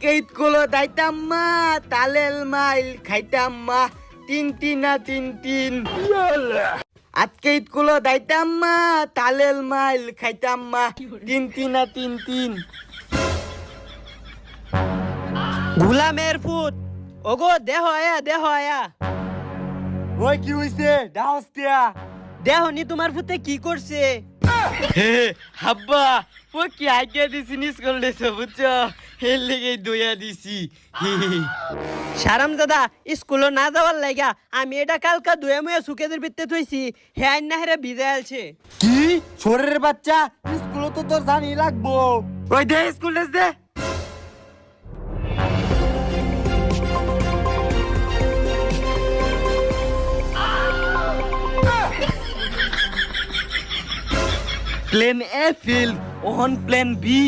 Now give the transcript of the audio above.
আজকে স্কুলে যাইতাম মা তালেল মাইল খাইতাম মা তিন তিনা তিন তিন আজকে স্কুলে যাইতাম মা তালেল মাইল খাইতাম মা তিন তিনা তিন তিন গুলামের ফুট ওগো দেহ আয়া ওই কি হইছে ডাউসটিয়া দেহ নি তোমার ফুতে কি করছে হে হাব্বা ও কি আইডিয়া দিছি নি স্কুল দেছে বুঝছো হেল লেগে দইয়া দিছি সারাম দাদা স্কুলে না যাওয়ার লাগা আমি এটা কালকা দুয়ে মুয়ে সুকেদের ভিতরে থইছি হে আইন না হেরে ভিজে আলছে কি শরীরের বাচ্চা স্কুলে তো তোর জানি লাগবো ওই দে স্কুল ড্রেস দে প্লেন এ ফিল ওহন প্লেন বি